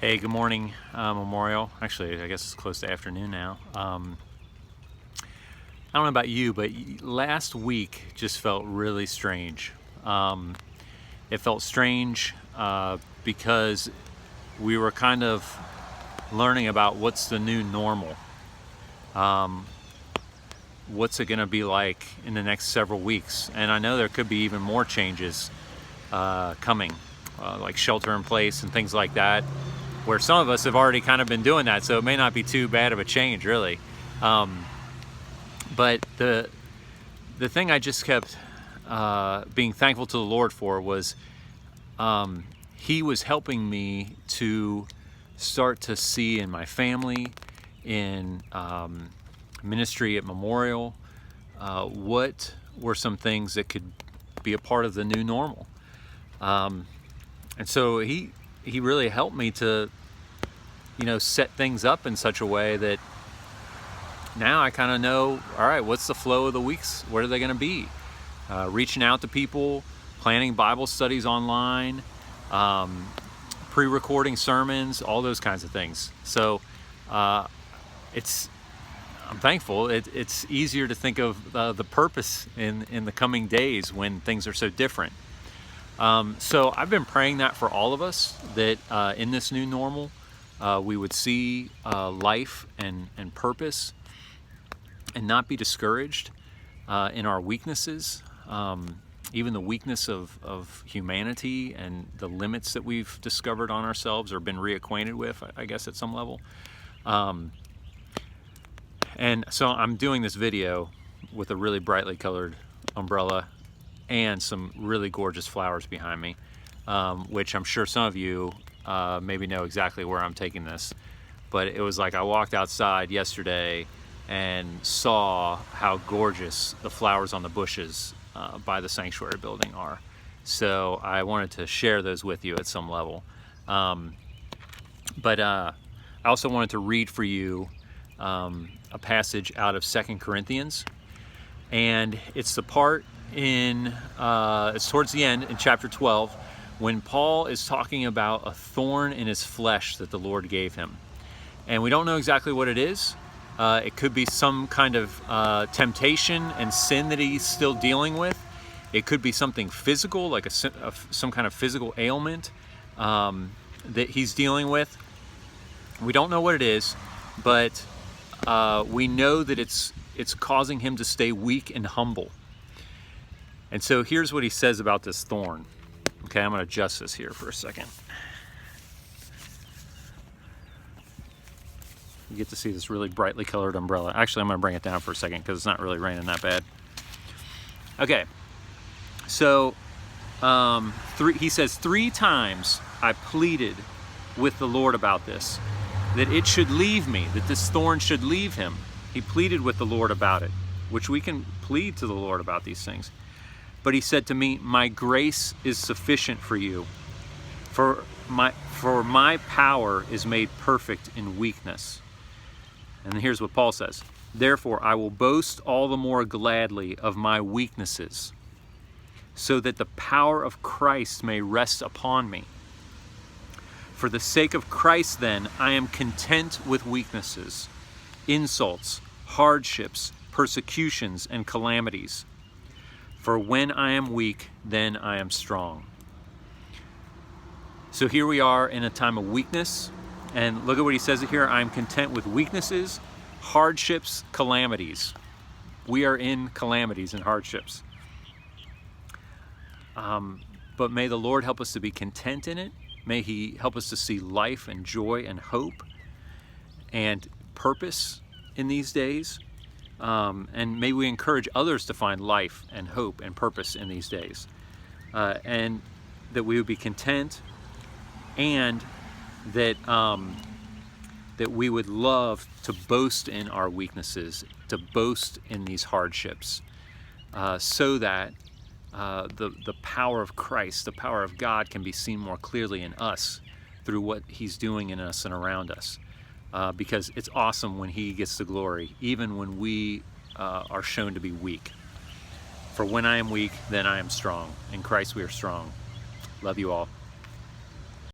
Hey, good morning, Memorial. Actually, I guess it's close to afternoon now. I don't know about you, but last week just felt really strange. It felt strange because we were kind of learning about what's the new normal. What's it going to be like in the next several weeks? And I know there could be even more changes coming, like shelter in place and things like that, where some of us have already kind of been doing that, so it may not be too bad of a change, really. But the thing I just kept being thankful to the Lord for was He was helping me to start to see in my family, in ministry at Memorial, what were some things that could be a part of the new normal. And so he really helped me to, set things up in such a way that now I kind of know, all right, what's the flow of the weeks? What are they going to be? Reaching out to people, planning Bible studies online, pre-recording sermons, all those kinds of things. So I'm thankful. It's easier to think of the purpose in the coming days when things are so different. So I've been praying that for all of us, that in this new normal, we would see life and purpose and not be discouraged in our weaknesses, even the weakness of humanity and the limits that we've discovered on ourselves or been reacquainted with, I guess, at some level. And so I'm doing this video with a really brightly colored umbrella and some really gorgeous flowers behind me, which I'm sure some of you maybe know exactly where I'm taking this. But it was like I walked outside yesterday and saw how gorgeous the flowers on the bushes by the sanctuary building are. So I wanted to share those with you at some level. But I also wanted to read for you a passage out of 2 Corinthians. And it's the part it's towards the end in chapter 12, when Paul is talking about a thorn in his flesh that the Lord gave him. And we don't know exactly what it is. It could be some kind of temptation and sin that he's still dealing with. It could be something physical, like some kind of physical ailment that he's dealing with. We don't know what it is, but we know that it's causing him to stay weak and humble. And so here's what he says about this thorn. Okay, I'm going to adjust this here for a second. You get to see this really brightly colored umbrella. Actually, I'm going to bring it down for a second because it's not really raining that bad. Okay, so he says, 3 times I pleaded with the Lord about this, that it should leave me, that this thorn should leave him. He pleaded with the Lord about it, which we can plead to the Lord about these things. But he said to me, my grace is sufficient for you, for my power is made perfect in weakness. And here's what Paul says. Therefore, I will boast all the more gladly of my weaknesses, so that the power of Christ may rest upon me. For the sake of Christ, then, I am content with weaknesses, insults, hardships, persecutions, and calamities. For when I am weak, then I am strong. So here we are in a time of weakness. And look at what he says here. I am content with weaknesses, hardships, calamities. We are in calamities and hardships. But may the Lord help us to be content in it. May he help us to see life and joy and hope and purpose in these days. And may we encourage others to find life and hope and purpose in these days. And that we would be content, and that we would love to boast in our weaknesses, to boast in these hardships, so that the power of Christ, the power of God, can be seen more clearly in us through what he's doing in us and around us. Because it's awesome when he gets the glory, even when we are shown to be weak. For when I am weak, then I am strong. In Christ we are strong. Love you all.